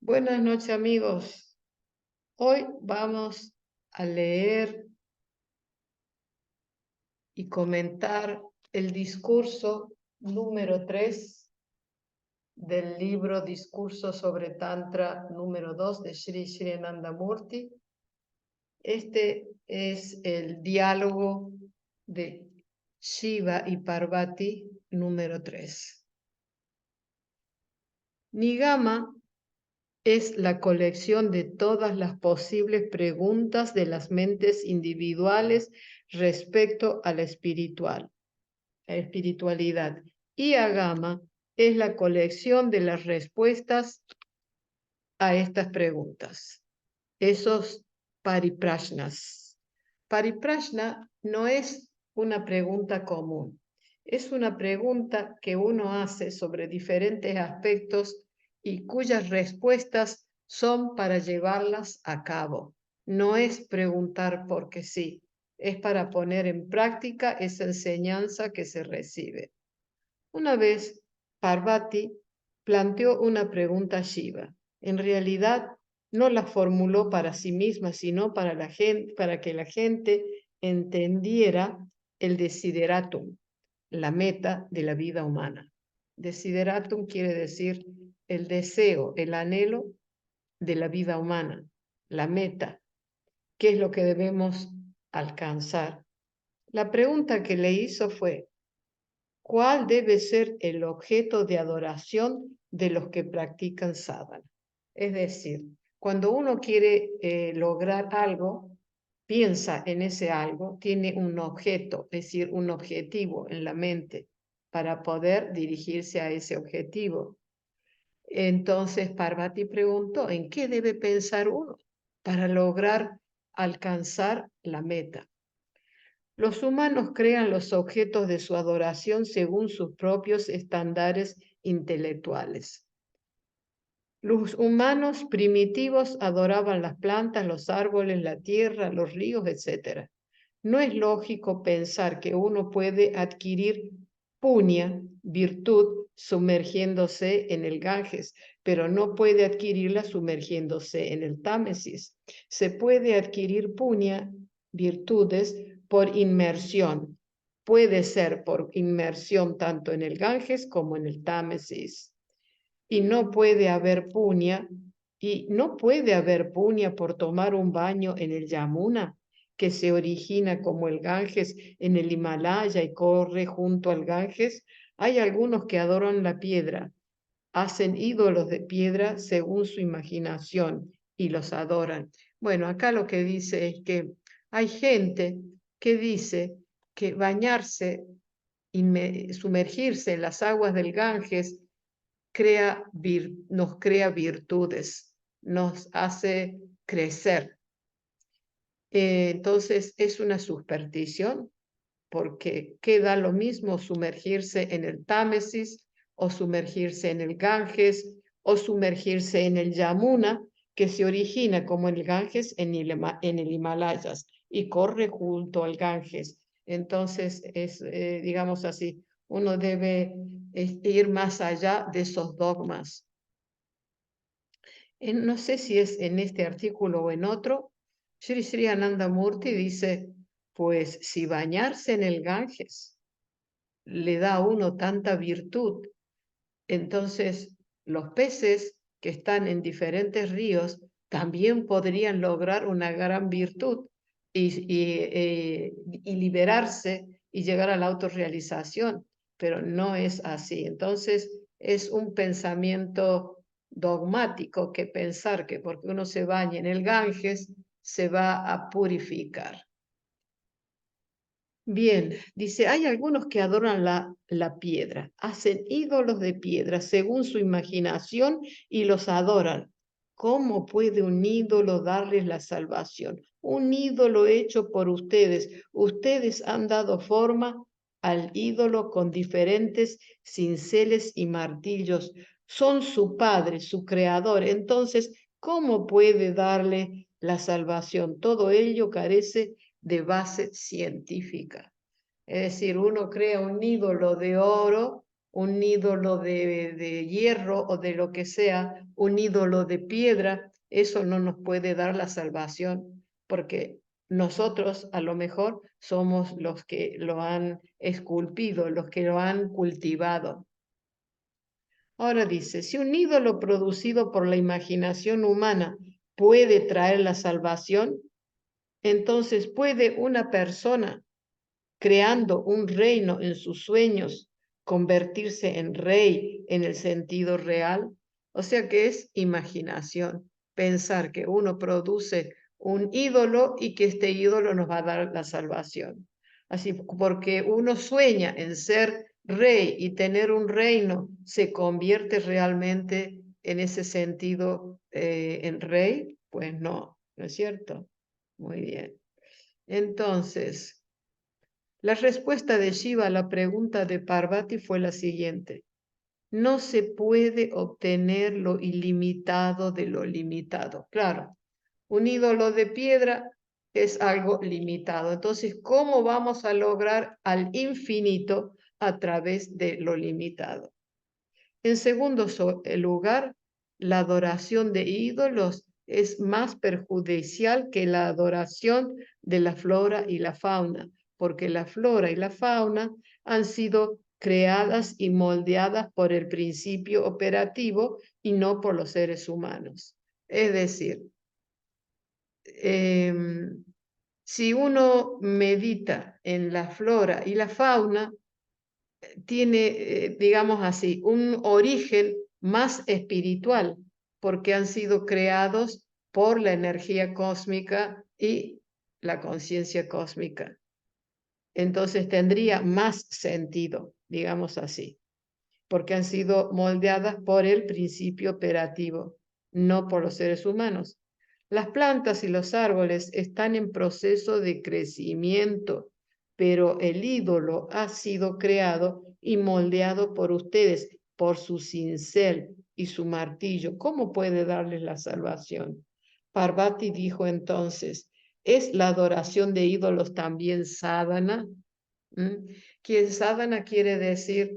Buenas noches, amigos. Hoy vamos a leer y comentar el discurso número 3 del libro Discurso sobre Tantra número 2 de Sri Sri Anandamurti. Este es el diálogo de Shiva y Parvati número 3. Nigama es la colección de todas las posibles preguntas de las mentes individuales respecto a la espiritualidad. Y Agama es la colección de las respuestas a estas preguntas, esos pariprashnas. Pariprashna no es una pregunta común, es una pregunta que uno hace sobre diferentes aspectos y cuyas respuestas son para llevarlas a cabo. No es preguntar porque sí, es para poner en práctica esa enseñanza que se recibe. Una vez, Parvati planteó una pregunta a Shiva. En realidad, no la formuló para sí misma, sino para la gente, para que la gente entendiera el desideratum, la meta de la vida humana. Desideratum quiere decir el deseo, el anhelo de la vida humana, la meta, qué es lo que debemos alcanzar. La pregunta que le hizo fue: ¿cuál debe ser el objeto de adoración de los que practican sadhana? Es decir, cuando uno quiere lograr algo, piensa en ese algo, tiene un objeto, es decir, un objetivo en la mente para poder dirigirse a ese objetivo. Entonces Parvati preguntó: ¿en qué debe pensar uno para lograr alcanzar la meta? Los humanos crean los objetos de su adoración según sus propios estándares intelectuales. Los humanos primitivos adoraban las plantas, los árboles, la tierra, los ríos, etc. No es lógico pensar que uno puede adquirir puña, virtud, sumergiéndose en el Ganges, pero no puede adquirirla sumergiéndose en el Támesis. Se puede adquirir puña, virtudes, por inmersión. Puede ser por inmersión tanto en el Ganges como en el Támesis. Y no puede haber puña, y no puede haber puña por tomar un baño en el Yamuna, que se origina como el Ganges en el Himalaya y corre junto al Ganges. Hay algunos que adoran la piedra, hacen ídolos de piedra según su imaginación y los adoran. Bueno, acá lo que dice es que hay gente que dice que bañarse, sumergirse en las aguas del Ganges nos crea virtudes, nos hace crecer. Entonces es una superstición, porque queda lo mismo sumergirse en el Támesis o sumergirse en el Ganges o sumergirse en el Yamuna, que se origina como el Ganges en el Himalayas y corre junto al Ganges. Entonces es, digamos así, uno debe ir más allá de esos dogmas. No sé si es en este artículo o en otro, Sri Sri Anandamurti dice: pues si bañarse en el Ganges le da a uno tanta virtud, entonces los peces que están en diferentes ríos también podrían lograr una gran virtud y liberarse y llegar a la autorrealización, pero no es así. Entonces es un pensamiento dogmático que pensar que porque uno se baña en el Ganges se va a purificar. Bien, dice, hay algunos que adoran la piedra, hacen ídolos de piedra según su imaginación y los adoran. ¿Cómo puede un ídolo darles la salvación? Un ídolo hecho por ustedes. Ustedes han dado forma al ídolo con diferentes cinceles y martillos. Son su padre, su creador. Entonces, ¿cómo puede darle la salvación? Todo ello carece de base científica. Es decir, uno crea un ídolo de oro un ídolo de hierro o de lo que sea, un ídolo de piedra, eso no nos puede dar la salvación, porque nosotros a lo mejor somos los que lo han esculpido, los que lo han cultivado. Ahora dice, si un ídolo producido por la imaginación humana puede traer la salvación, entonces puede una persona creando un reino en sus sueños convertirse en rey en el sentido real. O sea que es imaginación, pensar que uno produce un ídolo y que este ídolo nos va a dar la salvación. Así, porque uno sueña en ser rey y tener un reino, se convierte realmente en ese sentido en rey, pues no, ¿no es cierto? Muy bien. Entonces, la respuesta de Shiva a la pregunta de Parvati fue la siguiente: no se puede obtener lo ilimitado de lo limitado. Claro, un ídolo de piedra es algo limitado. Entonces, ¿cómo vamos a lograr al infinito a través de lo limitado? En segundo lugar, la adoración de ídolos es más perjudicial que la adoración de la flora y la fauna, porque la flora y la fauna han sido creadas y moldeadas por el principio operativo y no por los seres humanos. Es decir, si uno medita en la flora y la fauna, tiene, digamos así, un origen más espiritual, porque han sido creados por la energía cósmica y la conciencia cósmica. Entonces tendría más sentido, digamos así, porque han sido moldeadas por el principio operativo, no por los seres humanos. Las plantas y los árboles están en proceso de crecimiento, pero el ídolo ha sido creado y moldeado por ustedes, por su cincel y su martillo. ¿Cómo puede darles la salvación? Parvati dijo entonces, ¿es la adoración de ídolos también sadhana? Que sadhana quiere decir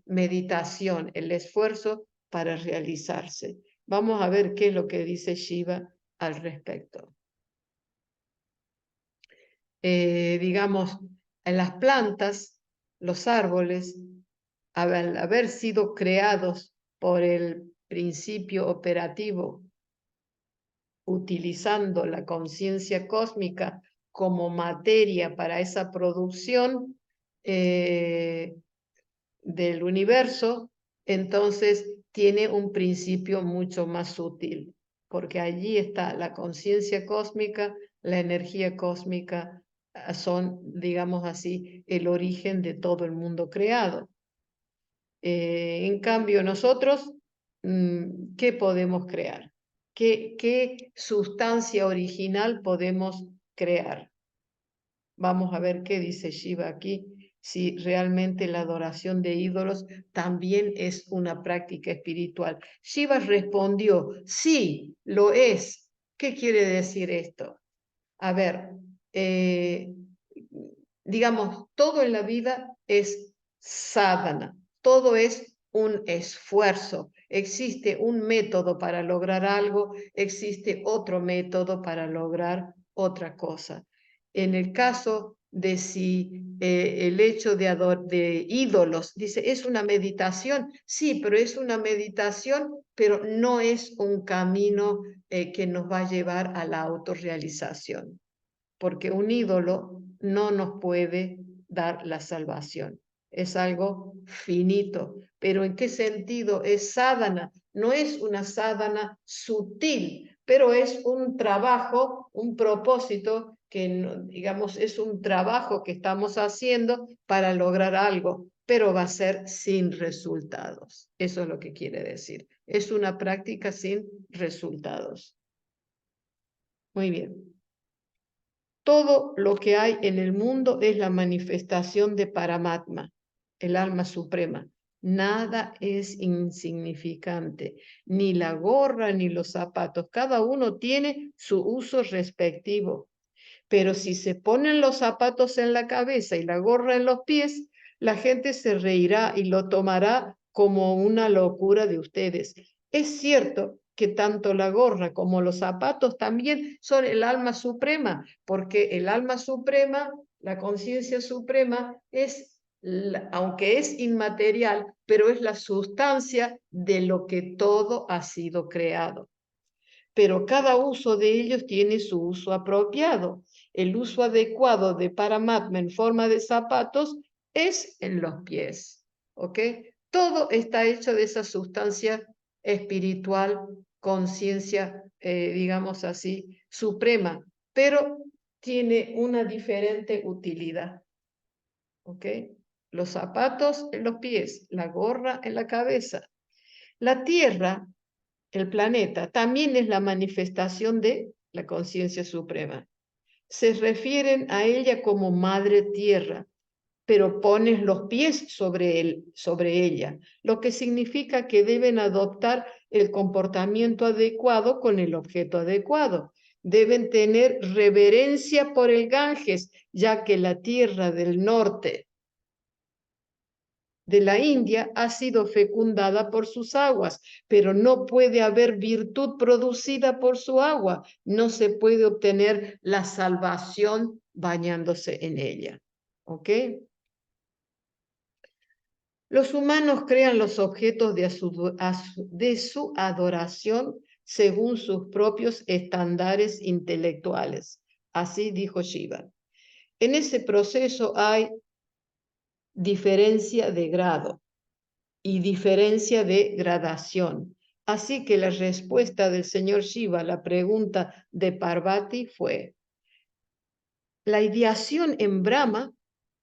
meditación, el esfuerzo para realizarse. Vamos a ver qué es lo que dice Shiva al respecto. Digamos, en las plantas, los árboles, al haber sido creados por el principio operativo, utilizando la conciencia cósmica como materia para esa producción, del universo, entonces tiene un principio mucho más sutil, porque allí está la conciencia cósmica, la energía cósmica, son, digamos así, el origen de todo el mundo creado. En cambio, nosotros, ¿qué podemos crear? ¿Qué sustancia original podemos crear? Vamos a ver qué dice Shiva aquí, si realmente la adoración de ídolos también es una práctica espiritual. Shiva respondió, sí, lo es. ¿Qué quiere decir esto? A ver, digamos, todo en la vida es sadhana, todo es un esfuerzo. Existe un método para lograr algo, existe otro método para lograr otra cosa. En el caso de si el hecho de ídolos, dice, es una meditación, sí, pero es una meditación, pero no es un camino que nos va a llevar a la autorrealización, porque un ídolo no nos puede dar la salvación. Es algo finito. Pero ¿en qué sentido es sadhana? No es una sadhana sutil, pero es un trabajo, un propósito que, digamos, es un trabajo que estamos haciendo para lograr algo, pero va a ser sin resultados. Eso es lo que quiere decir. Es una práctica sin resultados. Muy bien. Todo lo que hay en el mundo es la manifestación de Paramatma, el alma suprema. Nada es insignificante, ni la gorra ni los zapatos. Cada uno tiene su uso respectivo. Pero si se ponen los zapatos en la cabeza y la gorra en los pies, La gente se reirá y lo tomará como una locura de ustedes. Es cierto que tanto la gorra como los zapatos también son el alma suprema, porque el alma suprema, la conciencia suprema, aunque es inmaterial, pero es la sustancia de lo que todo ha sido creado. Pero cada uso de ellos tiene su uso apropiado. El uso adecuado de Paramatma en forma de zapatos es en los pies, ¿ok? Todo está hecho de esa sustancia espiritual, conciencia, digamos así, suprema, pero tiene una diferente utilidad, ¿ok? Los zapatos en los pies, la gorra en la cabeza. La tierra, el planeta, también es la manifestación de la conciencia suprema. Se refieren a ella como madre tierra, pero pones los pies sobre ella, lo que significa que deben adoptar el comportamiento adecuado con el objeto adecuado. Deben tener reverencia por el Ganges, ya que la tierra del norte de la India ha sido fecundada por sus aguas, pero no puede haber virtud producida por su agua. No se puede obtener la salvación bañándose en ella. ¿Ok? Los humanos crean los objetos de su adoración según sus propios estándares intelectuales. Así dijo Shiva. En ese proceso hay diferencia de grado y diferencia de gradación. Así que la respuesta del señor Shiva a la pregunta de Parvati fue: la ideación en Brahma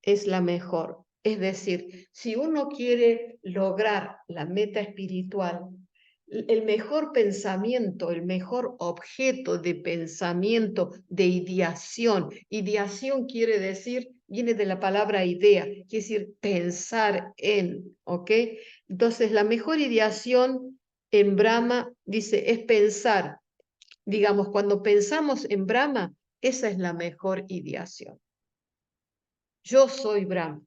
es la mejor. Es decir, si uno quiere lograr la meta espiritual, el mejor pensamiento, el mejor objeto de pensamiento, de ideación quiere decir, viene de la palabra idea, quiere decir pensar en, ¿ok? Entonces, la mejor ideación en Brahma, dice, es pensar. Digamos, cuando pensamos en Brahma, esa es la mejor ideación. Yo soy Brahma.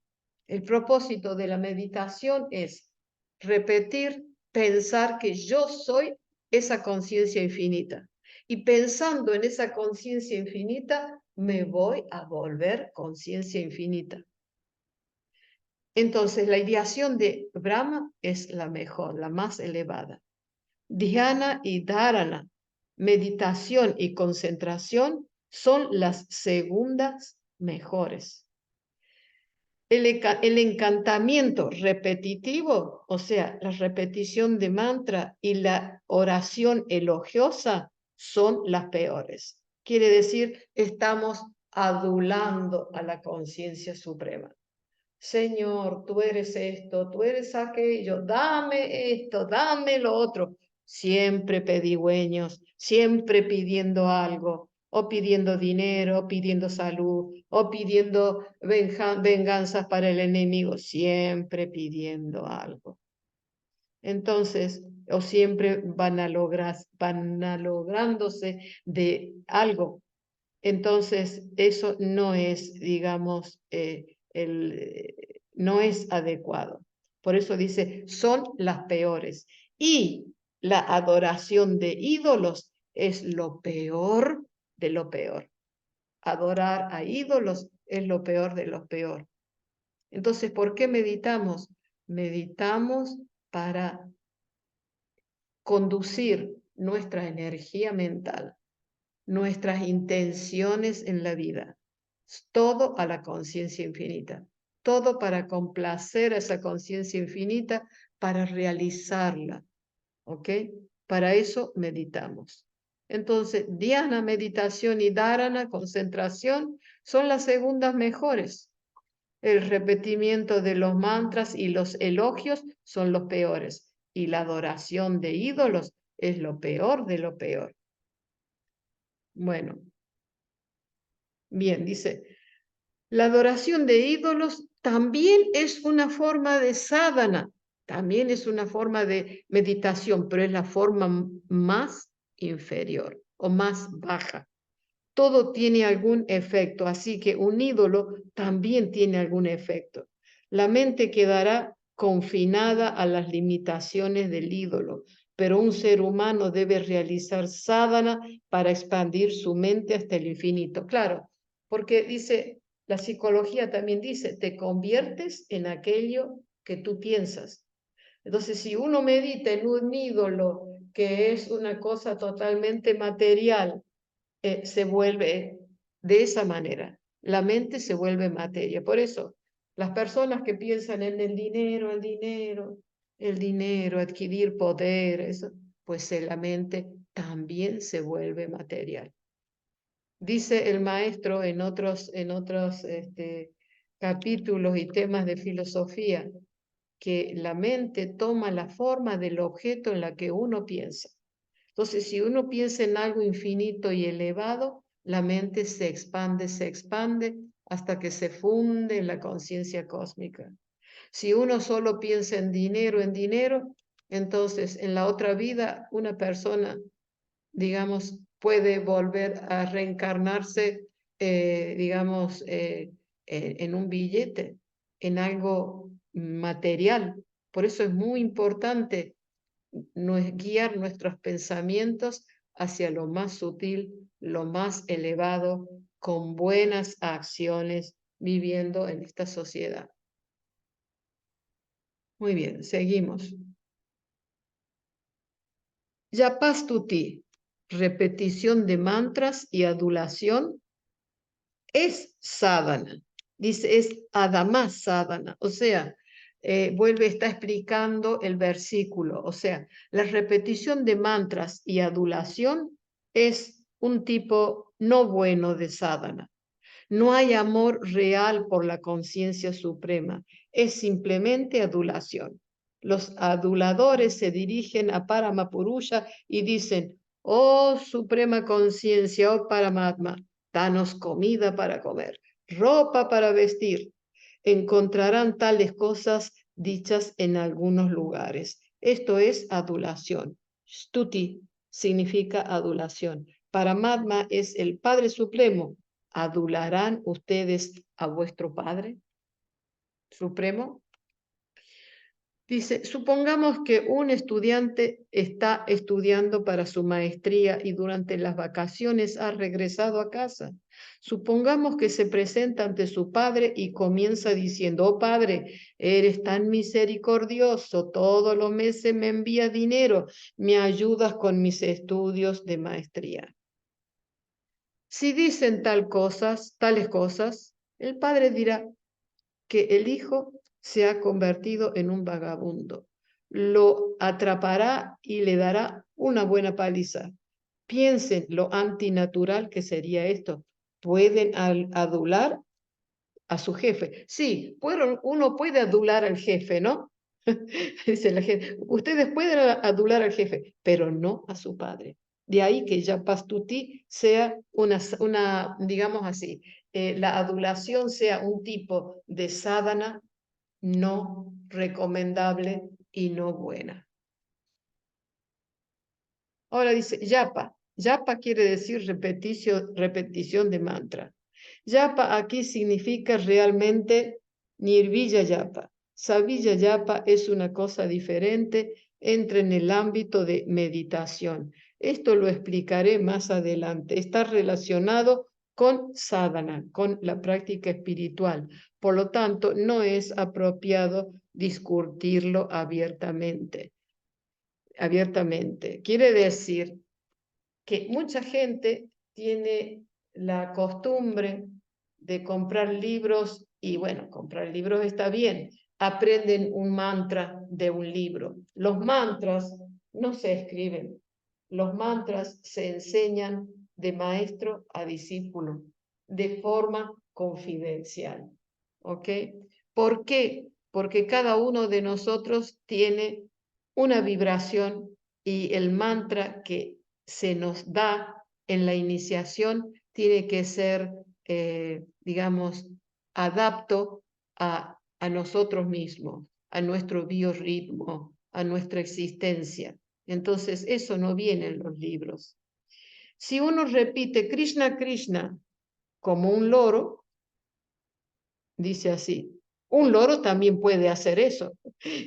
El propósito de la meditación es repetir, pensar que yo soy esa conciencia infinita. Y pensando en esa conciencia infinita, me voy a volver conciencia infinita. Entonces, la ideación de Brahma es la mejor, la más elevada. Dhyana y dharana, meditación y concentración, son las segundas mejores. El encantamiento repetitivo, o sea, la repetición de mantra y la oración elogiosa son las peores. Quiere decir, estamos adulando a la conciencia suprema. Señor, tú eres esto, tú eres aquello, dame esto, dame lo otro. Siempre pedigüeños, siempre pidiendo algo, o pidiendo dinero, o pidiendo salud, o pidiendo venganzas para el enemigo, siempre pidiendo algo. Entonces, o siempre vanalográndose de algo. Entonces, eso no es, digamos, no es adecuado. Por eso dice, son las peores. Y la adoración de ídolos es lo peor de lo peor. Adorar a ídolos es lo peor de lo peor. Entonces, ¿por qué meditamos? Meditamos para conducir nuestra energía mental, nuestras intenciones en la vida, todo a la conciencia infinita, todo para complacer a esa conciencia infinita, para realizarla, ¿ok? Para eso meditamos. Entonces, dhyana, meditación, y dharana, concentración, son las segundas mejores. El repetimiento de los mantras y los elogios son los peores, y la adoración de ídolos es lo peor de lo peor. Bueno, bien, dice, la adoración de ídolos también es una forma de sadhana, también es una forma de meditación, pero es la forma más inferior o más baja. Todo tiene algún efecto, así que un ídolo también tiene algún efecto. La mente quedará confinada a las limitaciones del ídolo, pero un ser humano debe realizar sadhana para expandir su mente hasta el infinito. Claro, porque dice, la psicología también dice, te conviertes en aquello que tú piensas. Entonces, si uno medita en un ídolo que es una cosa totalmente material, se vuelve de esa manera. La mente se vuelve materia. Por eso, las personas que piensan en el dinero, adquirir poder, eso, pues la mente también se vuelve material. Dice el maestro en otros capítulos y temas de filosofía que la mente toma la forma del objeto en la que uno piensa. Entonces, si uno piensa en algo infinito y elevado, la mente se expande hasta que se funde en la conciencia cósmica. Si uno solo piensa en dinero, entonces en la otra vida una persona, digamos, puede volver a reencarnarse, digamos, en un billete, en algo material. Por eso es muy importante no es guiar nuestros pensamientos hacia lo más sutil, lo más elevado, con buenas acciones, viviendo en esta sociedad. Muy bien, seguimos. Yapastuti, repetición de mantras y adulación, es sadhana. Dice, es adama sadhana, o sea, está explicando el versículo, o sea, la repetición de mantras y adulación es un tipo no bueno de sadhana. No hay amor real por la conciencia suprema, es simplemente adulación. Los aduladores se dirigen a Paramapurusha y dicen, oh suprema conciencia, oh Paramatma, danos comida para comer, ropa para vestir. Encontrarán tales cosas dichas en algunos lugares. Esto es adulación. Stuti significa adulación. Paramatma es el Padre Supremo. ¿Adularán ustedes a vuestro Padre Supremo? Dice, supongamos que un estudiante está estudiando para su maestría y durante las vacaciones ha regresado a casa. Supongamos que se presenta ante su padre y comienza diciendo, oh padre, eres tan misericordioso, todos los meses me envías dinero, me ayudas con mis estudios de maestría. Si dicen tales cosas, el padre dirá que el hijo se ha convertido en un vagabundo. Lo atrapará y le dará una buena paliza. Piensen lo antinatural que sería esto. ¿Pueden adular a su jefe? Sí, uno puede adular al jefe, ¿no? Dice la gente, ustedes pueden adular al jefe, pero no a su padre. De ahí que ya Pastuti sea digamos así, la adulación sea un tipo de sadhana no recomendable y no buena. Ahora dice yapa. Yapa quiere decir repetición de mantra. Yapa aquí significa realmente nirvilla yapa. Savilla yapa es una cosa diferente, entra en el ámbito de meditación. Esto lo explicaré más adelante. Está relacionado con sadhana, con la práctica espiritual. Por lo tanto, no es apropiado discutirlo abiertamente. Quiere decir que mucha gente tiene la costumbre de comprar libros y bueno, comprar libros está bien, aprenden un mantra de un libro. Los mantras no se escriben, los mantras se enseñan de maestro a discípulo de forma confidencial. ¿Ok? ¿Por qué? Porque cada uno de nosotros tiene una vibración y el mantra que se nos da en la iniciación tiene que ser, digamos, adapto a nosotros mismos, a nuestro biorritmo, a nuestra existencia. Entonces, eso no viene en los libros. Si uno repite Krishna, Krishna como un loro, dice así, Un loro también puede hacer eso.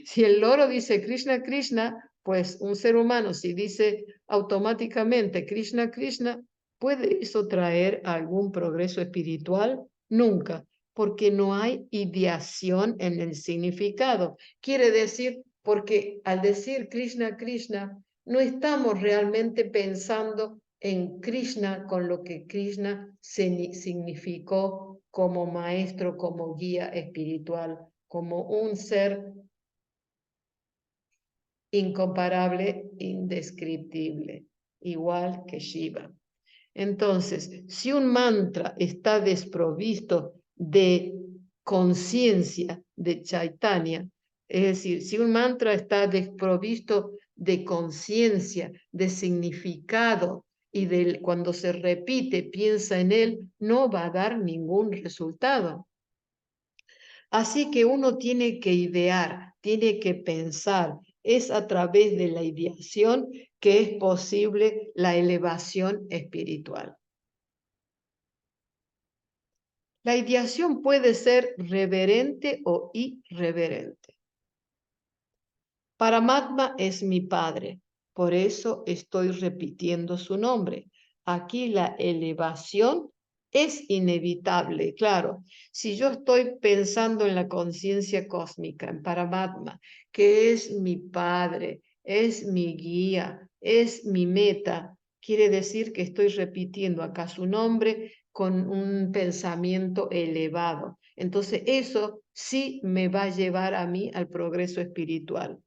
Si el loro dice Krishna, Krishna, pues un ser humano, si dice automáticamente Krishna, Krishna, ¿puede eso traer algún progreso espiritual? Nunca, porque no hay ideación en el significado. Quiere decir, porque al decir Krishna, Krishna, no estamos realmente pensando en Krishna con lo que Krishna significó como maestro, como guía espiritual, como un ser incomparable, indescriptible, igual que Shiva. Entonces, si un mantra está desprovisto de conciencia de Chaitanya, es decir, si un mantra está desprovisto de conciencia, de significado, y cuando se repite piensa en él, no va a dar ningún resultado. Así que uno tiene que idear, tiene que pensar. Es a través de la ideación que es posible la elevación espiritual. La ideación puede ser reverente o irreverente. Paramatma es mi padre, por eso estoy repitiendo su nombre. Aquí la elevación es inevitable, claro. Si yo estoy pensando en la conciencia cósmica, en Paramatma, que es mi padre, es mi guía, es mi meta, quiere decir que estoy repitiendo acá su nombre con un pensamiento elevado. Entonces eso sí me va a llevar a mí al progreso espiritual.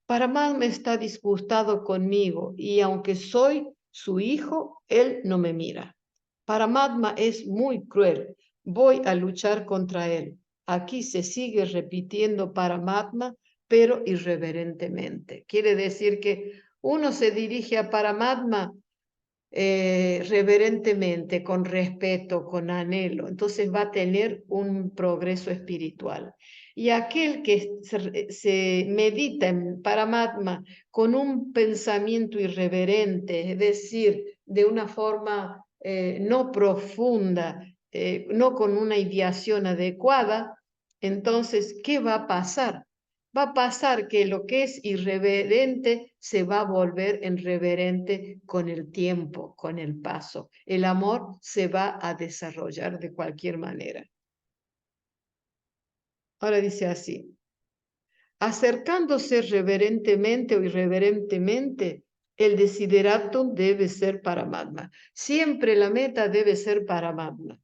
Paramatma está disgustado conmigo y aunque soy su hijo, él no me mira. Paramatma es muy cruel. Voy a luchar contra él. Aquí se sigue repitiendo Paramatma, pero irreverentemente. Quiere decir que uno se dirige a Paramatma reverentemente, con respeto, con anhelo. Entonces va a tener un progreso espiritual. Y aquel que se medita en Paramatma con un pensamiento irreverente, es decir, de una forma no profunda, no con una ideación adecuada, entonces, ¿qué va a pasar? Va a pasar que lo que es irreverente se va a volver en reverente con el tiempo, con el paso. El amor se va a desarrollar de cualquier manera. Ahora dice así, acercándose reverentemente o irreverentemente, el desideratum debe ser Paramatma. Siempre la meta debe ser Paramatma.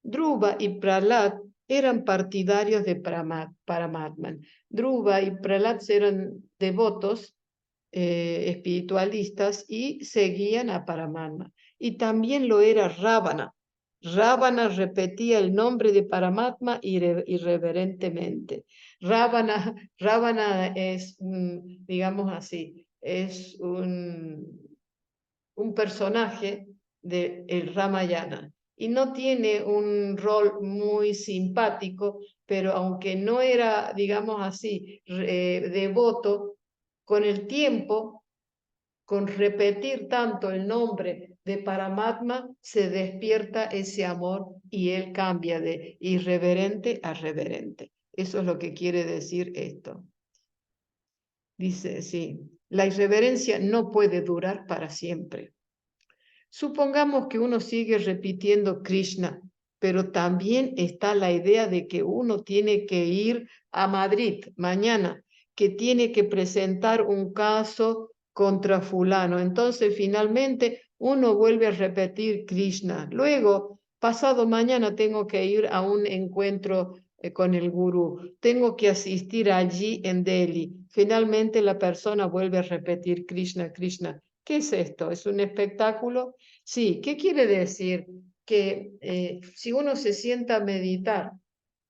Dhruva y Prahlad eran partidarios de Paramatman. Dhruva y Prahlad eran devotos espiritualistas y seguían a Paramatma. Y también lo era Ravana. Ravana repetía el nombre de Paramatma irreverentemente. Ravana es, digamos así, es un personaje del Ramayana y no tiene un rol muy simpático, pero aunque no era, digamos así, devoto, con el tiempo, con repetir tanto el nombre de Paramatma, se despierta ese amor y él cambia de irreverente a reverente. Eso es lo que quiere decir esto. Dice, sí, la irreverencia no puede durar para siempre. Supongamos que uno sigue repitiendo Krishna, pero también está la idea de que uno tiene que ir a Madrid mañana, que tiene que presentar un caso contra fulano. Entonces, finalmente, uno vuelve a repetir Krishna. Luego, pasado mañana, tengo que ir a un encuentro con el gurú. Tengo que asistir allí en Delhi. Finalmente, la persona vuelve a repetir Krishna, Krishna. ¿Qué es esto? ¿Es un espectáculo? Sí, ¿qué quiere decir? Que si uno se sienta a meditar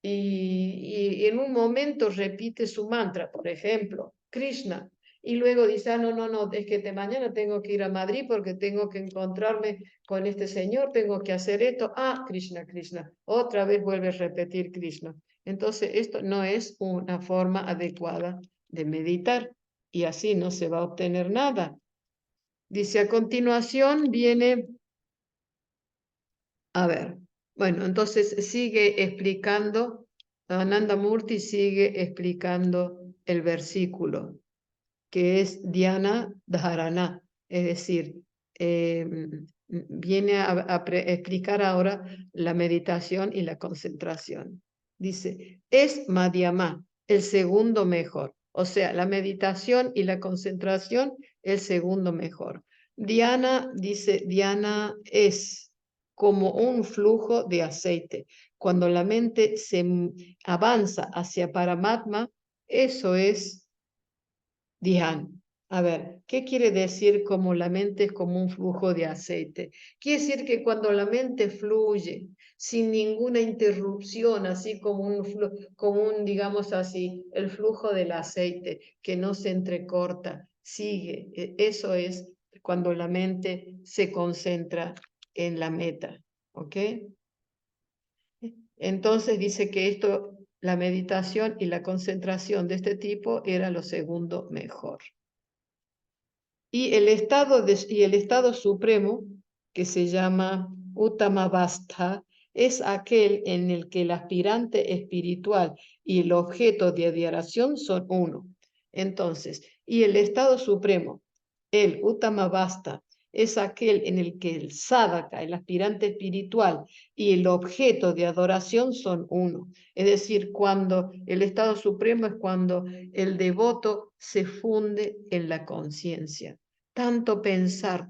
y en un momento repite su mantra, por ejemplo, Krishna, y luego dice, ah, no, no, no, es que de mañana tengo que ir a Madrid porque tengo que encontrarme con este señor, tengo que hacer esto, ah, Krishna, Krishna, otra vez vuelve a repetir Krishna. Entonces, esto no es una forma adecuada de meditar y así no se va a obtener nada. Dice, a continuación viene, a ver, bueno, entonces sigue explicando Ananda Murti sigue explicando el versículo, que es Dhyana Dharana, es decir, viene a explicar ahora la meditación y la concentración. Dice, es Madhyama, el segundo mejor. O sea, la meditación y la concentración, el segundo mejor. Dhyana, dice, Dhyana es como un flujo de aceite. Cuando la mente se avanza hacia Paramatma, eso es Dhyan. A ver, ¿qué quiere decir como la mente es como un flujo de aceite? Quiere decir que cuando la mente fluye sin ninguna interrupción, así como digamos así, el flujo del aceite que no se entrecorta, sigue. Eso es cuando la mente se concentra en la meta, ¿ok? Entonces dice que esto, la meditación y la concentración de este tipo era lo segundo mejor. Y el estado supremo, que se llama Uttamavastha, es aquel en el que el aspirante espiritual y el objeto de adoración son uno. Entonces, y el estado supremo, el Uttamavastha, es aquel en el que el sadhaka, el aspirante espiritual, y el objeto de adoración son uno. Es decir, cuando el estado supremo es cuando el devoto se funde en la conciencia. Tanto pensar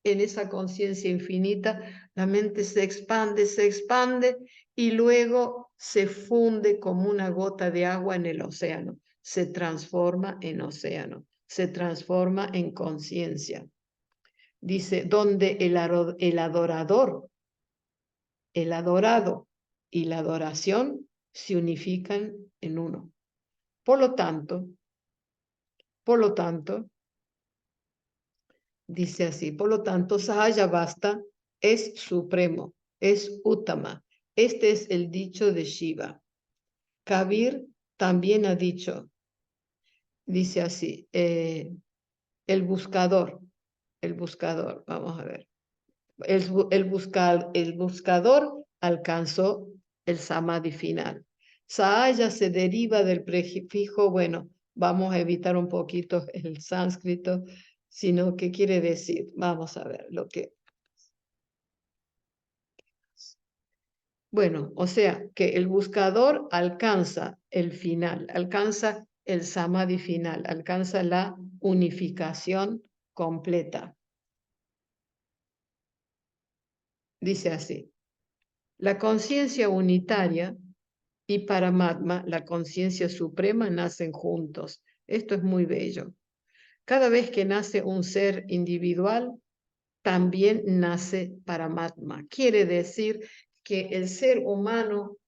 en esa conciencia infinita, la mente se expande y luego se funde como una gota de agua en el océano. Se transforma en océano, se transforma en conciencia. Dice, donde el adorador, el adorado y la adoración se unifican en uno. Por lo tanto, dice así, por lo tanto, Sahajavasta es supremo, es Uttama. Este es el dicho de Shiva. Kabir también ha dicho, dice así, el buscador, vamos a ver. El buscador alcanzó el samadhi final. Sahaya se deriva del prefijo, bueno, vamos a evitar un poquito el sánscrito, sino qué quiere decir. Vamos a ver lo que... Bueno, o sea, que el buscador alcanza el final, alcanza el samadhi final, alcanza la unificación completa. Dice así, la conciencia unitaria y Paramatma, la conciencia suprema, nacen juntos. Esto es muy bello. Cada vez que nace un ser individual, también nace Paramatma. Quiere decir que el ser humano,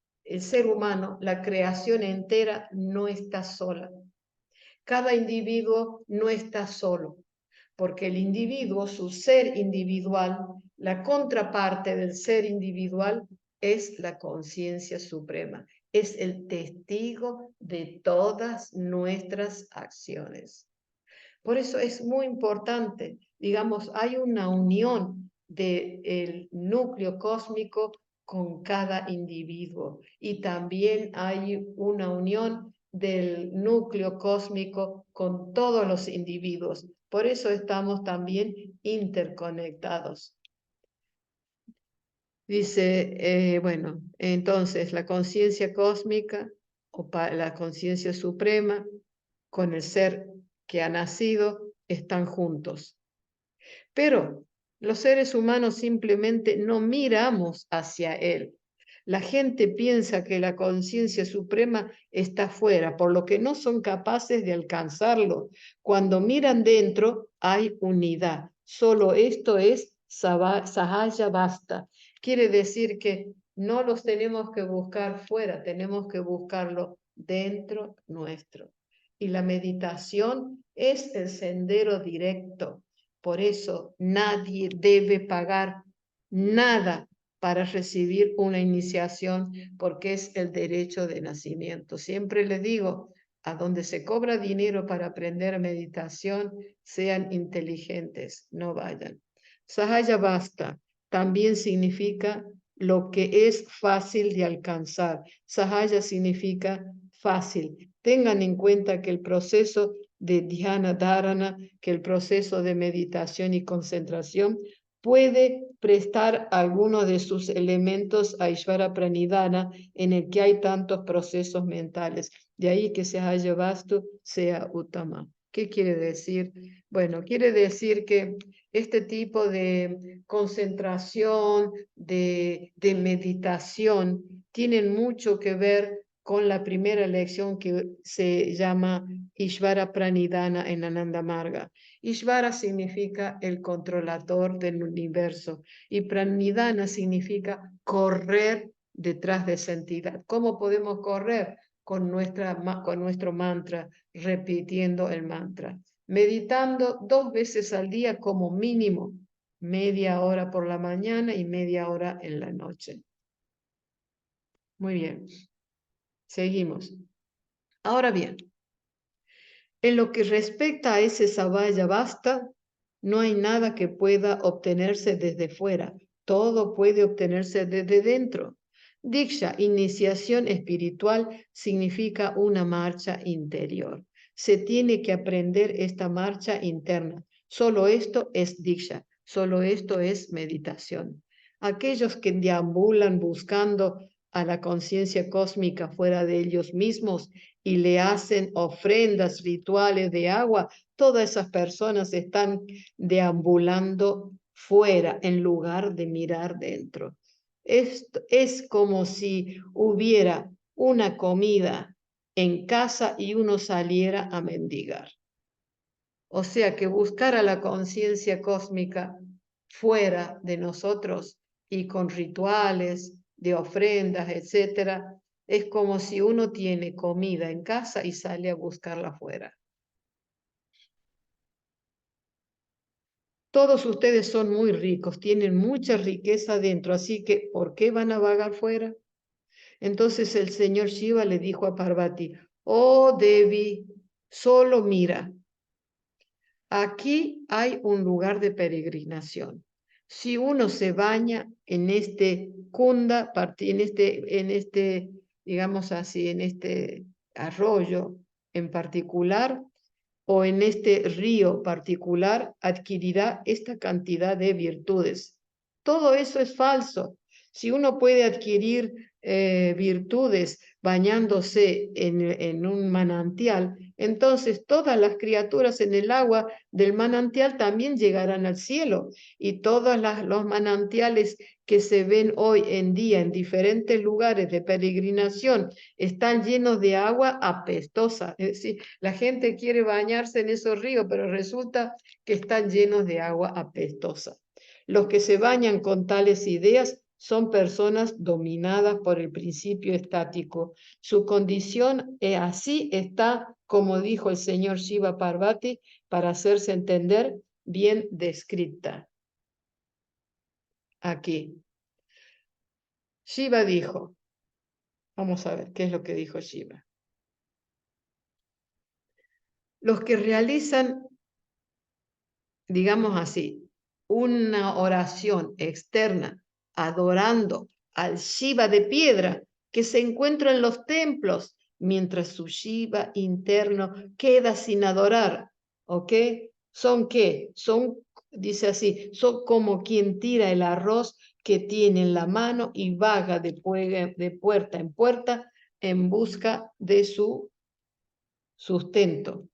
la creación entera no está sola. Cada individuo no está solo, porque el individuo, su ser individual, la contraparte del ser individual es la conciencia suprema, es el testigo de todas nuestras acciones. Por eso es muy importante, digamos, hay una unión del núcleo cósmico con cada individuo y también hay una unión del núcleo cósmico con todos los individuos. Por eso estamos también interconectados. Dice, bueno, entonces la conciencia cósmica o la conciencia suprema con el ser que ha nacido están juntos. Pero los seres humanos simplemente no miramos hacia él. La gente piensa que la conciencia suprema está fuera, por lo que no son capaces de alcanzarlo. Cuando miran dentro, hay unidad. Solo esto es Sahaja Basta. Quiere decir que no los tenemos que buscar fuera, tenemos que buscarlo dentro nuestro. Y la meditación es el sendero directo. Por eso nadie debe pagar nada para recibir una iniciación, porque es el derecho de nacimiento. Siempre les digo, a donde se cobra dinero para aprender meditación, sean inteligentes, no vayan. Sahaya Basta también significa lo que es fácil de alcanzar. Sahaya significa fácil. Tengan en cuenta que el proceso de dhyana dharana, que el proceso de meditación y concentración puede prestar algunos de sus elementos a Ishvara Pranidhana, en el que hay tantos procesos mentales. De ahí que Sahaya Vastu sea Uttama. ¿Qué quiere decir? Bueno, quiere decir que este tipo de concentración, de meditación, tienen mucho que ver con la primera lección que se llama Ishvara Pranidhana en Ananda Marga. Ishvara significa el controlador del universo y Pranidhana significa correr detrás de esa entidad. ¿Cómo podemos correr? Con nuestro mantra, repitiendo el mantra. Meditando 2 veces al día como mínimo, media hora por la mañana y media hora en la noche. Muy bien, seguimos. Ahora bien, en lo que respecta a ese Savaya Basta, no hay nada que pueda obtenerse desde fuera, todo puede obtenerse desde dentro. Diksha, iniciación espiritual, significa una marcha interior. Se tiene que aprender esta marcha interna. Solo esto es Diksha, solo esto es meditación. Aquellos que deambulan buscando a la conciencia cósmica fuera de ellos mismos y le hacen ofrendas rituales de agua, todas esas personas están deambulando fuera en lugar de mirar dentro. Esto es como si hubiera una comida en casa y uno saliera a mendigar. O sea que buscar a la conciencia cósmica fuera de nosotros y con rituales de ofrendas, etcétera, es como si uno tiene comida en casa y sale a buscarla afuera. Todos ustedes son muy ricos, tienen mucha riqueza dentro, así que ¿por qué van a vagar fuera? Entonces el señor Shiva le dijo a Parvati, oh Devi, solo mira, aquí hay un lugar de peregrinación. Si uno se baña en este kunda, digamos así, en este arroyo en particular, o en este río particular, adquirirá esta cantidad de virtudes. Todo eso es falso. Si uno puede adquirir virtudes bañándose en un manantial, entonces todas las criaturas en el agua del manantial también llegarán al cielo, y todos los manantiales que se ven hoy en día en diferentes lugares de peregrinación están llenos de agua apestosa. Es decir, la gente quiere bañarse en esos ríos, pero resulta que están llenos de agua apestosa. Los que se bañan con tales ideas son personas dominadas por el principio estático. Su condición así está, como dijo el señor Shiva Parvati, para hacerse entender, bien descrita. Aquí. Shiva dijo, vamos a ver qué es lo que dijo Shiva. Los que realizan, digamos así, una oración externa adorando al Shiva de piedra que se encuentra en los templos, mientras su Shiva interno queda sin adorar, ¿ok? ¿Son qué? Son, dice así, son como quien tira el arroz que tiene en la mano y vaga de puerta en puerta en busca de su sustento,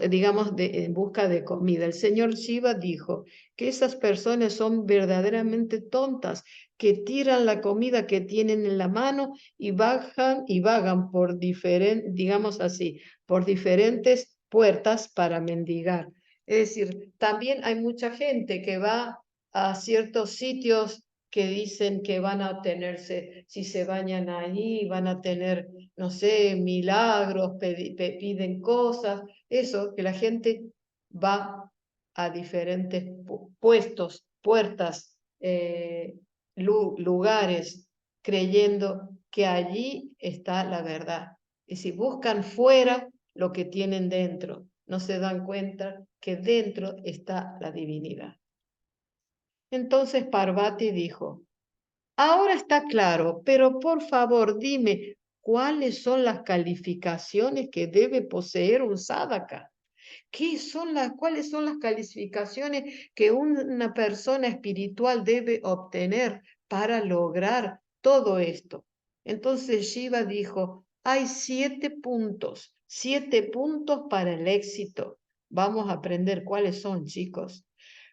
digamos, en busca de comida. El señor Shiva dijo que esas personas son verdaderamente tontas, que tiran la comida que tienen en la mano y vagan por digamos así, por diferentes puertas para mendigar. Es decir, también hay mucha gente que va a ciertos sitios que dicen que van a obtenerse, si se bañan ahí, van a tener, no sé, milagros, piden cosas. Eso, que la gente va a diferentes puestos, puertas, lugares, creyendo que allí está la verdad. Y si buscan fuera lo que tienen dentro, no se dan cuenta que dentro está la divinidad. Entonces Parvati dijo, ahora está claro, pero por favor dime, ¿cuáles son las calificaciones que debe poseer un sadhaka? ¿Cuáles son las calificaciones que una persona espiritual debe obtener para lograr todo esto? Entonces Shiva dijo, hay 7 puntos para el éxito. Vamos a aprender cuáles son, chicos.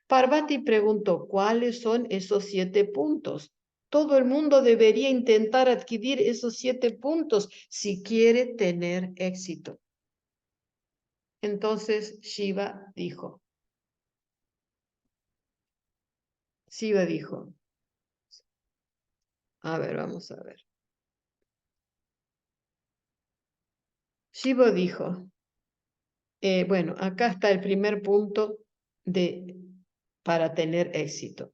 Parvati preguntó, ¿cuáles son esos 7 puntos? Todo el mundo debería intentar adquirir esos 7 puntos si quiere tener éxito. Entonces Shiva dijo, a ver, vamos a ver. Shiva dijo, bueno, acá está el primer punto para tener éxito.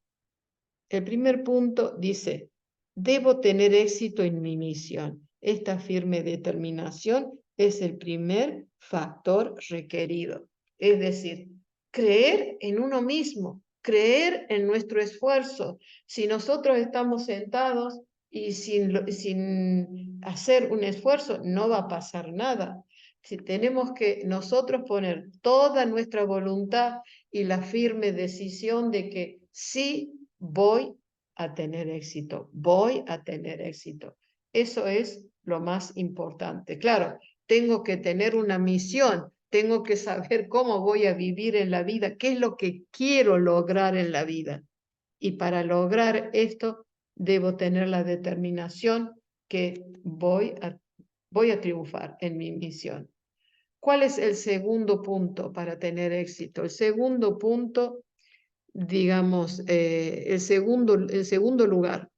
El primer punto dice, debo tener éxito en mi misión. Esta firme determinación es el primer factor requerido. Es decir, creer en uno mismo, creer en nuestro esfuerzo. Si nosotros estamos sentados y sin hacer un esfuerzo, no va a pasar nada. Si tenemos que nosotros poner toda nuestra voluntad y la firme decisión de que sí voy a tener éxito, voy a tener éxito. Eso es lo más importante. Claro, tengo que tener una misión, tengo que saber cómo voy a vivir en la vida, qué es lo que quiero lograr en la vida. Y para lograr esto, debo tener la determinación que voy a triunfar en mi misión. ¿Cuál es el segundo punto para tener éxito? El segundo punto, digamos, el segundo lugar,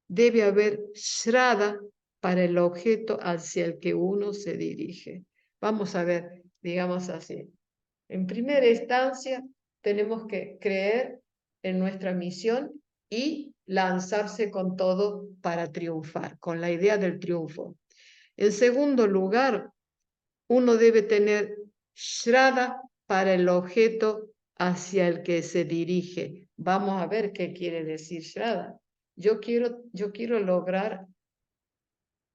debe haber shraddha para el objeto hacia el que uno se dirige. Vamos a ver, digamos así. En primera instancia, tenemos que creer en nuestra misión y lanzarse con todo para triunfar, con la idea del triunfo. En segundo lugar, uno debe tener shraddha para el objeto hacia el que se dirige. Vamos a ver qué quiere decir shraddha. Yo quiero lograr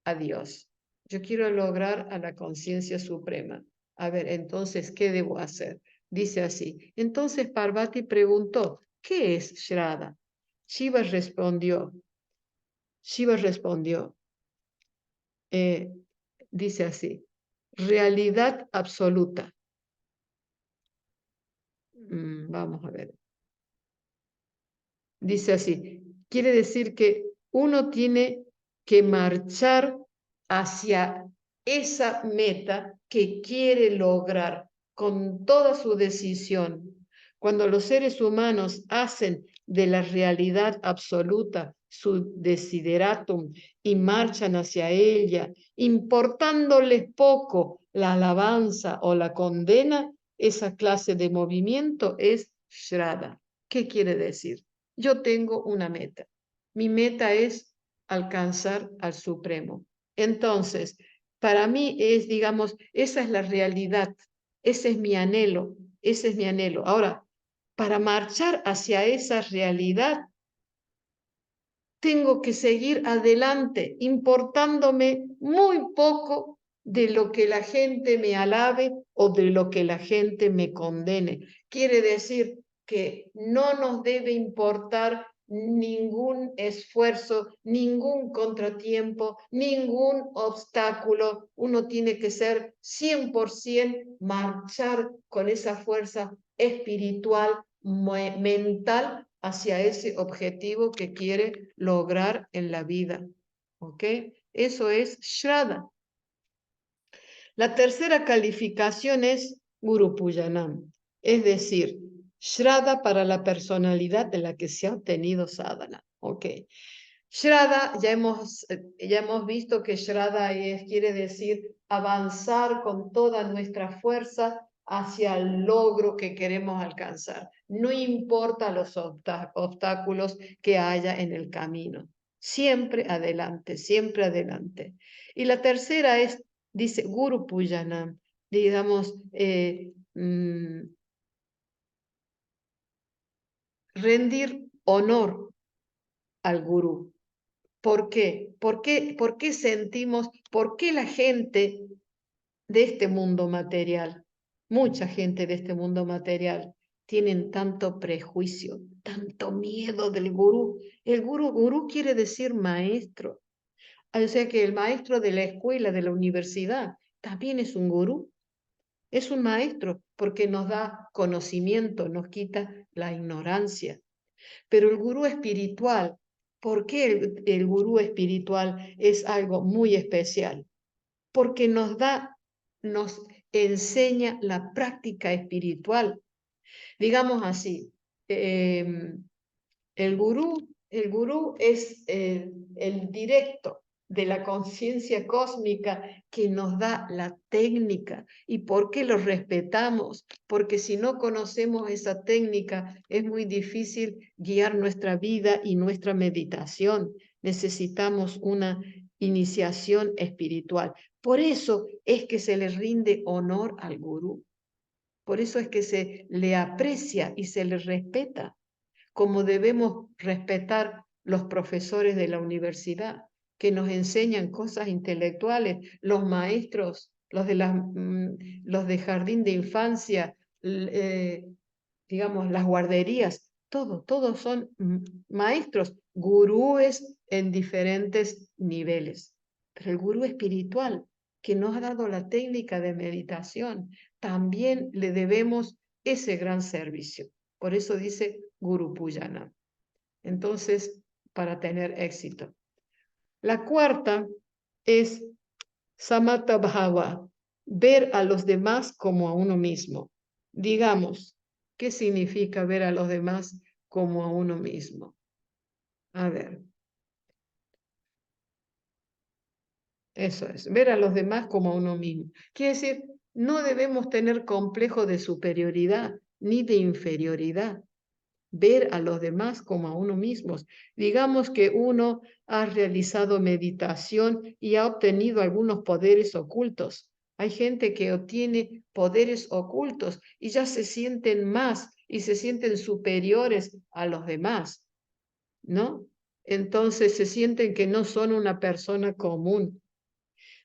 a Dios. Yo quiero lograr a la conciencia suprema. A ver, entonces, ¿qué debo hacer? Dice así. Entonces Parvati preguntó, ¿qué es shraddha? Shiva respondió, Shiva respondió, eh, dice así, realidad absoluta. Vamos a ver. Dice así, quiere decir que uno tiene que marchar hacia esa meta que quiere lograr con toda su decisión. Cuando los seres humanos hacen de la realidad absoluta su desideratum y marchan hacia ella, importándoles poco la alabanza o la condena, esa clase de movimiento es shraddha. ¿Qué quiere decir? Yo tengo una meta. Mi meta es alcanzar al Supremo. Entonces, para mí es, digamos, esa es la realidad, ese es mi anhelo, ese es mi anhelo. Ahora, para marchar hacia esa realidad, tengo que seguir adelante, importándome muy poco de lo que la gente me alabe o de lo que la gente me condene. Quiere decir que no nos debe importar ningún esfuerzo, ningún contratiempo, ningún obstáculo. Uno tiene que ser 100% marchar con esa fuerza espiritual, mental hacia ese objetivo que quiere lograr en la vida. ¿Ok? Eso es shraddha. La tercera calificación es Guru Pujanam, es decir, shraddha para la personalidad de la que se ha obtenido sadhana. ¿Ok? Shraddha, ya hemos visto que shraddha quiere decir avanzar con toda nuestra fuerza hacia el logro que queremos alcanzar. No importa los obstáculos que haya en el camino. Siempre adelante, siempre adelante. Y la tercera dice Guru Pujanam, digamos, rendir honor al gurú. ¿Por qué? ¿Por qué sentimos, por qué la gente de este mundo material, mucha gente de este mundo material, tienen tanto prejuicio, tanto miedo del gurú? El gurú quiere decir maestro. O sea que el maestro de la escuela, de la universidad, también es un gurú. Es un maestro porque nos da conocimiento, nos quita la ignorancia. Pero el gurú espiritual, ¿por qué el gurú espiritual es algo muy especial? Porque nos enseña la práctica espiritual. Digamos así, eh, el gurú es el directo de la conciencia cósmica que nos da la técnica. ¿Y por qué lo respetamos? Porque si no conocemos esa técnica, es muy difícil guiar nuestra vida y nuestra meditación. Necesitamos una iniciación espiritual. Por eso es que se le rinde honor al gurú. Por eso es que se le aprecia y se le respeta, como debemos respetar los profesores de la universidad que nos enseñan cosas intelectuales, los maestros, los de jardín de infancia, digamos, las guarderías, todos son maestros, gurúes en diferentes niveles. Pero el gurú espiritual que nos ha dado la técnica de meditación, también le debemos ese gran servicio. Por eso dice Guru Pujana. Entonces, para tener éxito. La cuarta es Samatha Bhava, ver a los demás como a uno mismo. Digamos, ¿qué significa ver a los demás como a uno mismo? A ver, eso es, ver a los demás como a uno mismo. Quiere decir, no debemos tener complejo de superioridad ni de inferioridad. Ver a los demás como a uno mismo. Digamos que uno ha realizado meditación y ha obtenido algunos poderes ocultos. Hay gente que obtiene poderes ocultos y ya se sienten más y se sienten superiores a los demás, ¿no? Entonces se sienten que no son una persona común.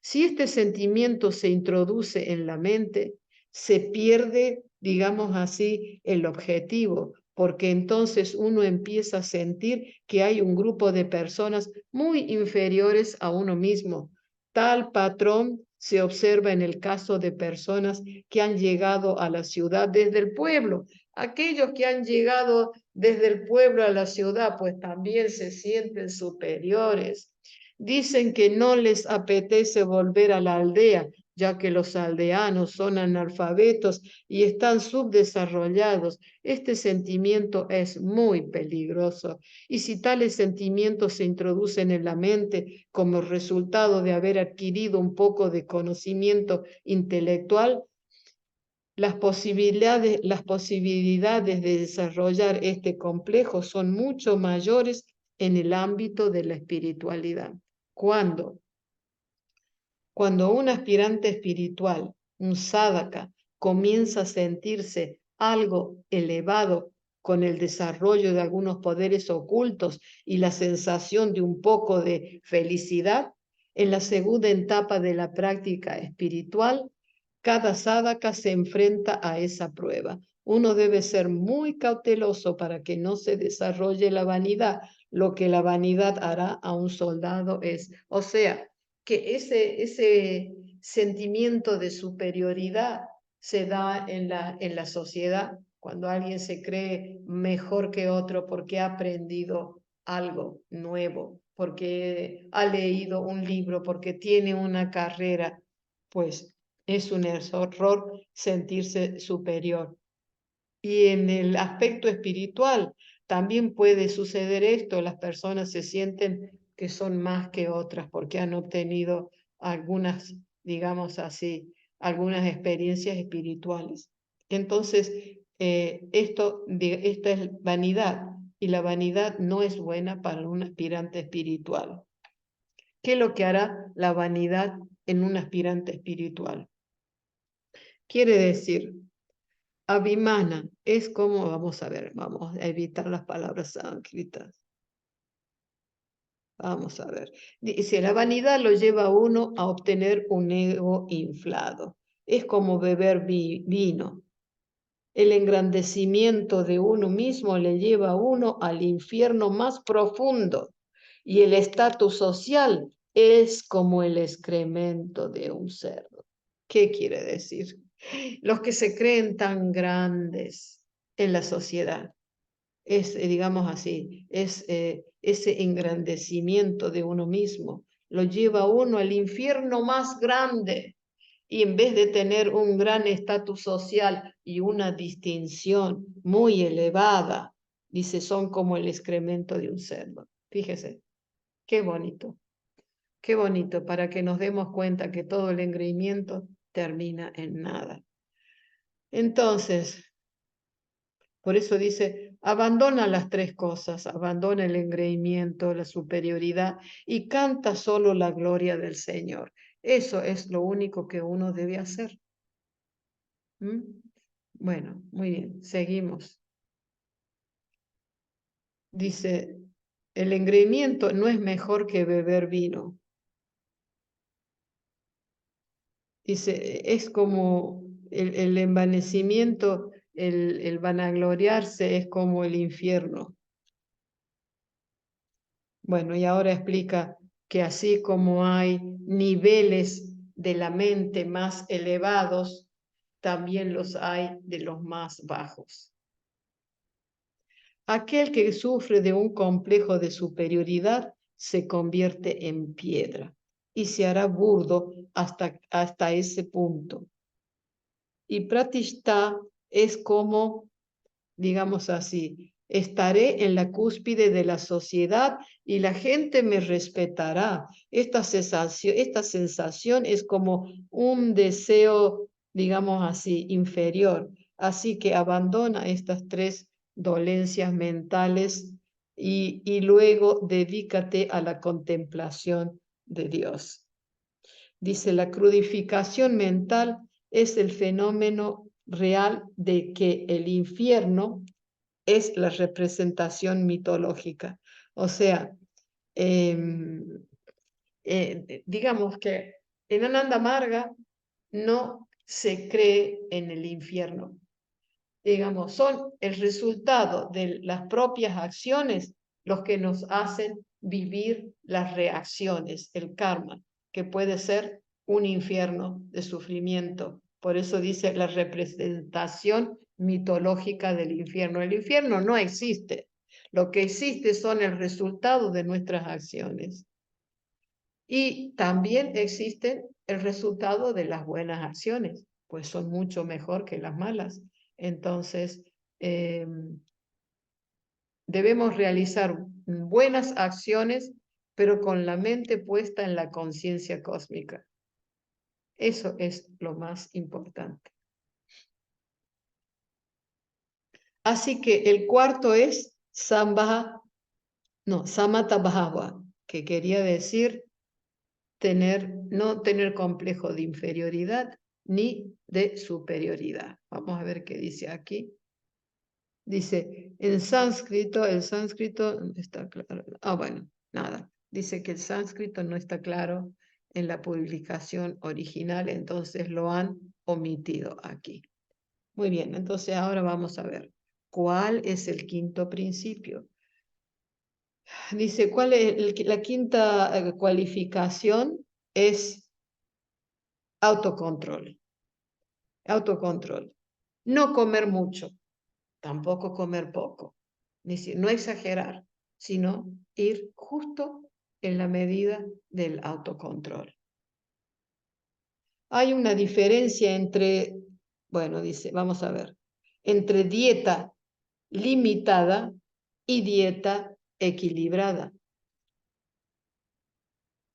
Si este sentimiento se introduce en la mente, se pierde, digamos así, el objetivo, porque entonces uno empieza a sentir que hay un grupo de personas muy inferiores a uno mismo. Tal patrón se observa en el caso de personas que han llegado a la ciudad desde el pueblo. Aquellos que han llegado desde el pueblo a la ciudad, pues también se sienten superiores. Dicen que no les apetece volver a la aldea, ya que los aldeanos son analfabetos y están subdesarrollados. Este sentimiento es muy peligroso. Y si tales sentimientos se introducen en la mente como resultado de haber adquirido un poco de conocimiento intelectual, las posibilidades de desarrollar este complejo son mucho mayores en el ámbito de la espiritualidad. ¿Cuándo? Cuando un aspirante espiritual, un sadhaka, comienza a sentirse algo elevado con el desarrollo de algunos poderes ocultos y la sensación de un poco de felicidad, en la segunda etapa de la práctica espiritual, cada sadhaka se enfrenta a esa prueba. Uno debe ser muy cauteloso para que no se desarrolle la vanidad. Lo que la vanidad hará a un soldado es, o sea, que ese sentimiento de superioridad se da en la sociedad cuando alguien se cree mejor que otro porque ha aprendido algo nuevo, porque ha leído un libro, porque tiene una carrera, pues es un error sentirse superior. Y en el aspecto espiritual también puede suceder esto, las personas se sienten que son más que otras porque han obtenido algunas, digamos así, algunas experiencias espirituales. Entonces, esta es vanidad y la vanidad no es buena para un aspirante espiritual. ¿Qué es lo que hará la vanidad en un aspirante espiritual? Quiere decir Abhimana es como, vamos a ver, vamos a evitar las palabras sánscritas. Vamos a ver. Dice, la vanidad lo lleva a uno a obtener un ego inflado. Es como beber vino. El engrandecimiento de uno mismo le lleva a uno al infierno más profundo. Y el estatus social es como el excremento de un cerdo. ¿Qué quiere decir? Los que se creen tan grandes en la sociedad es, digamos así, es ese engrandecimiento de uno mismo, lo lleva a uno al infierno más grande. Y en vez de tener un gran estatus social y una distinción muy elevada, dice, son como el excremento de un cerdo. Fíjese, qué bonito, para que nos demos cuenta que todo el engreimiento termina en nada. Entonces, por eso dice, abandona las tres cosas, abandona el engreimiento, la superioridad y canta solo la gloria del Señor. Eso es lo único que uno debe hacer. ¿Mm? Bueno, muy bien, seguimos. Dice, el engreimiento no es mejor que beber vino. Dice, es como el envanecimiento, el vanagloriarse es como el infierno. Bueno, y ahora explica que así como hay niveles de la mente más elevados, también los hay de los más bajos. Aquel que sufre de un complejo de superioridad se convierte en piedra y se hará burdo hasta ese punto. Y pratishta es como, digamos así, estaré en la cúspide de la sociedad y la gente me respetará. Esta sensación es como un deseo, digamos así, inferior. Así que abandona estas tres dolencias mentales y luego dedícate a la contemplación de Dios. Dice, la crudificación mental es el fenómeno real de que el infierno es la representación mitológica. O sea, eh, digamos que en Ananda Marga no se cree en el infierno. Digamos, son el resultado de las propias acciones los que nos hacen vivir las reacciones, el karma, que puede ser un infierno de sufrimiento. Por eso dice la representación mitológica del infierno. El infierno no existe. Lo que existe son el resultado de nuestras acciones. Y también existen el resultado de las buenas acciones, pues son mucho mejor que las malas. Entonces, debemos realizar buenas acciones, pero con la mente puesta en la conciencia cósmica. Eso es lo más importante. Así que el cuarto es Samatha Bhava, que quería decir no tener complejo de inferioridad ni de superioridad. Vamos a ver qué dice aquí. Dice, en sánscrito, el sánscrito no está claro. Bueno, nada. Dice que el sánscrito no está claro en la publicación original, entonces lo han omitido aquí. Muy bien, entonces ahora vamos a ver cuál es el quinto principio. Dice, ¿cuál es la quinta cualificación? Es autocontrol. Autocontrol. No comer mucho, tampoco comer poco. No exagerar, sino ir justo en la medida del autocontrol. Hay una diferencia entre, bueno, dice, vamos a ver, entre dieta limitada y dieta equilibrada.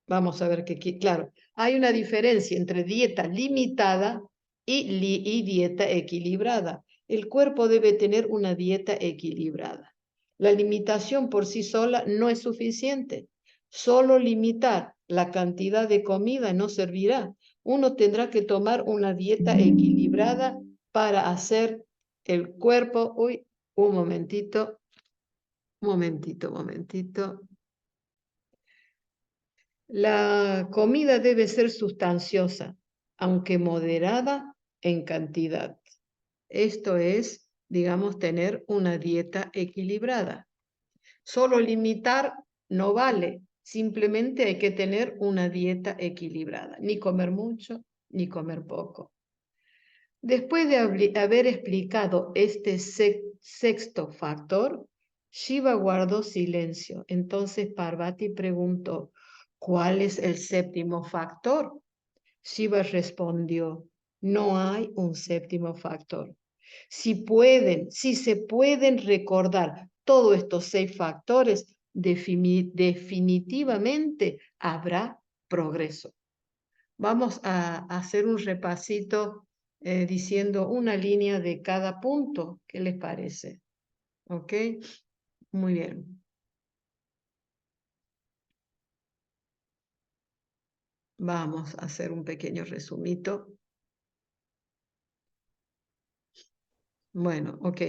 Vamos a ver que, claro, hay una diferencia entre dieta limitada y dieta equilibrada. El cuerpo debe tener una dieta equilibrada. La limitación por sí sola no es suficiente. Solo limitar la cantidad de comida no servirá. Uno tendrá que tomar una dieta equilibrada para hacer el cuerpo, uy, un momentito, momentito. La comida debe ser sustanciosa, aunque moderada en cantidad. Esto es, digamos, tener una dieta equilibrada. Solo limitar no vale, simplemente hay que tener una dieta equilibrada, ni comer mucho, ni comer poco. Después de haber explicado este sexto factor, Shiva guardó silencio. Entonces Parvati preguntó, ¿cuál es el séptimo factor? Shiva respondió, no hay un séptimo factor. Si se pueden recordar todos estos 6 factores, definitivamente habrá progreso. Vamos a hacer un repasito diciendo una línea de cada punto. ¿Qué les parece? ¿Ok? Muy bien. Vamos a hacer un pequeño resumito. Bueno, ok.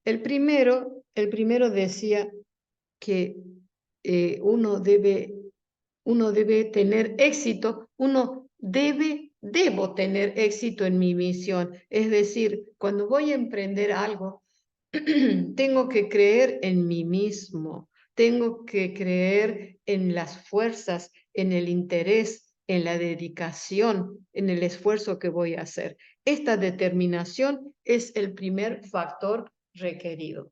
El primero decía que uno debe tener éxito, debo tener éxito en mi misión. Es decir, cuando voy a emprender algo, tengo que creer en mí mismo, tengo que creer en las fuerzas, en el interés, en la dedicación, en el esfuerzo que voy a hacer. Esta determinación es el primer factor requerido.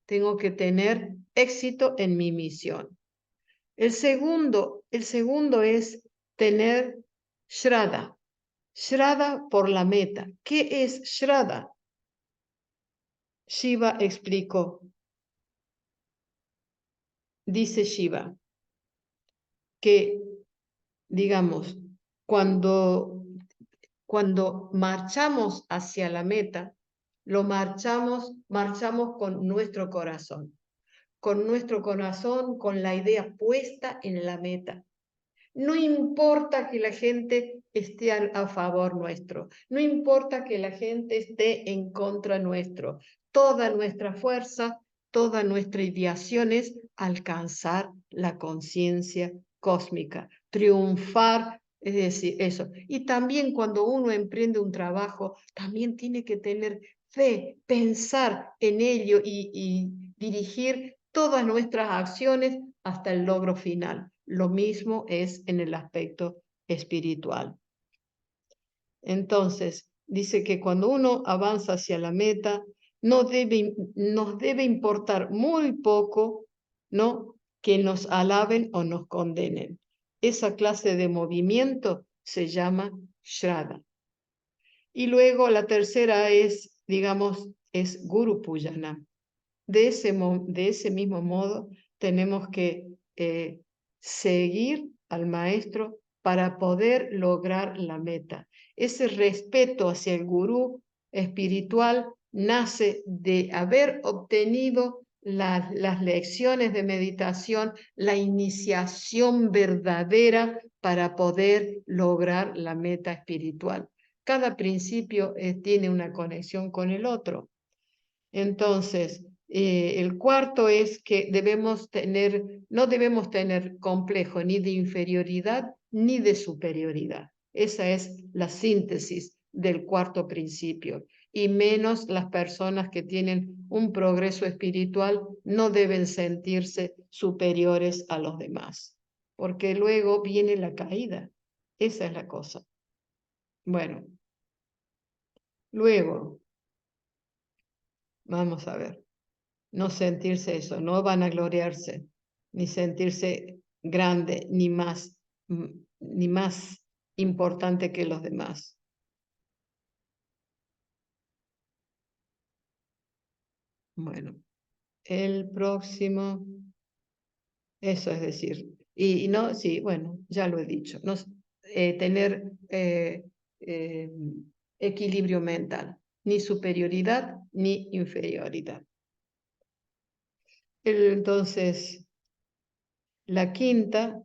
Tengo que tener éxito en mi misión. El segundo es tener Shraddha. Shraddha por la meta. ¿Qué es Shraddha? Shiva explicó. Dice Shiva que, digamos, cuando marchamos hacia la meta, marchamos con nuestro corazón, con la idea puesta en la meta. No importa que la gente esté a favor nuestro, no importa que la gente esté en contra nuestro, toda nuestra fuerza, toda nuestra ideación es alcanzar la conciencia cósmica, triunfar, es decir, eso. Y también cuando uno emprende un trabajo, también tiene que tener fe, pensar en ello y dirigir todas nuestras acciones hasta el logro final. Lo mismo es en el aspecto espiritual. Entonces, dice que cuando uno avanza hacia la meta, nos debe importar muy poco, ¿no?, que nos alaben o nos condenen. Esa clase de movimiento se llama Shraddha. Y luego la tercera es, digamos, es Guru Pujana. De ese mismo modo, tenemos que seguir al maestro para poder lograr la meta. Ese respeto hacia el gurú espiritual nace de haber obtenido las lecciones de meditación, la iniciación verdadera para poder lograr la meta espiritual. Cada principio tiene una conexión con el otro. Entonces, el cuarto es que no debemos tener complejo ni de inferioridad ni de superioridad. Esa es la síntesis del cuarto principio. Y menos las personas que tienen un progreso espiritual no deben sentirse superiores a los demás, porque luego viene la caída. Esa es la cosa. Bueno, luego, vamos a ver. No sentirse eso, no vanagloriarse, ni sentirse grande, ni más importante que los demás. Bueno, el próximo, eso es decir, y no, sí, bueno, ya lo he dicho, no, tener eh, equilibrio mental, ni superioridad ni inferioridad. Entonces, La quinta,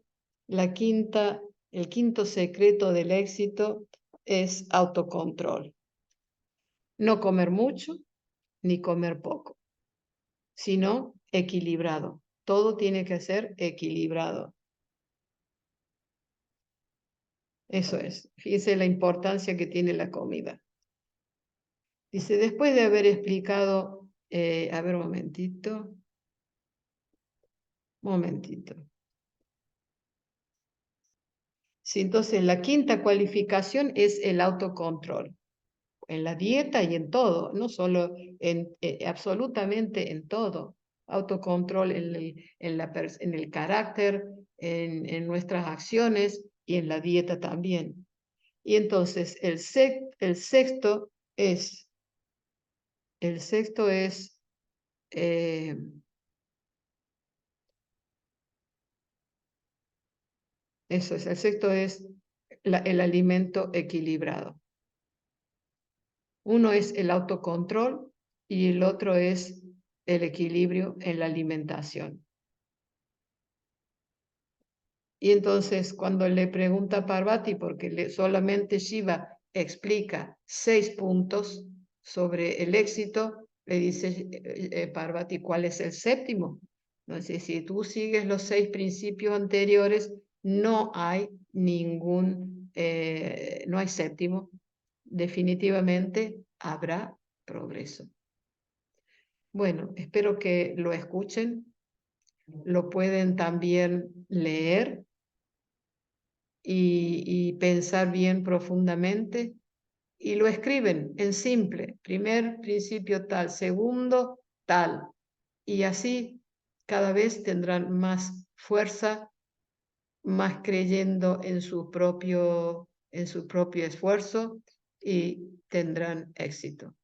el quinto secreto del éxito es autocontrol. No comer mucho, ni comer poco, sino equilibrado. Todo tiene que ser equilibrado. Eso es. Fíjense la importancia que tiene la comida. Dice, después de haber explicado, a ver un momentito. Sí, entonces la quinta cualificación es el autocontrol. En la dieta y en todo, no solo absolutamente en todo. Autocontrol en el carácter, en nuestras acciones y en la dieta también. Y entonces el sexto es, el sexto es, eso es, el sexto es el alimento equilibrado. Uno es el autocontrol y el otro es el equilibrio en la alimentación. Y entonces cuando le pregunta a Parvati, porque solamente Shiva explica 6 puntos sobre el éxito, le dice Parvati, ¿cuál es el séptimo? Entonces, si tú sigues los 6 principios anteriores, no hay no hay séptimo. Definitivamente habrá progreso. Bueno, espero que lo escuchen, lo pueden también leer y pensar bien profundamente y lo escriben en simple, primer principio tal, segundo tal, y así cada vez tendrán más fuerza, más creyendo en su propio esfuerzo y tendrán éxito.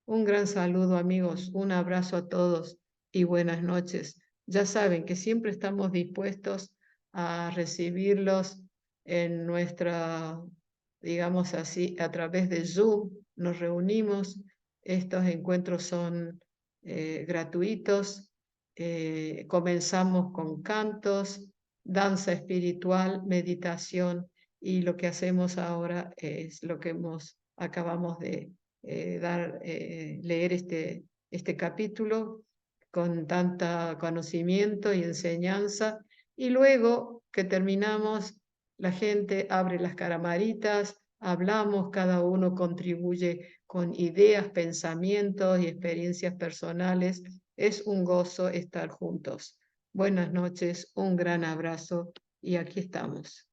Un gran saludo, amigos, un abrazo a todos y buenas noches. Ya saben que siempre estamos dispuestos a recibirlos en nuestra, digamos así, a través de Zoom. Nos reunimos. Estos encuentros son gratuitos. Comenzamos con cantos, danza espiritual, meditación y lo que hacemos ahora es lo que acabamos de leer este capítulo con tanta conocimiento y enseñanza. Y luego que terminamos, la gente abre las caramaritas, hablamos, cada uno contribuye con ideas, pensamientos y experiencias personales. Es un gozo estar juntos. Buenas noches, un gran abrazo y aquí estamos.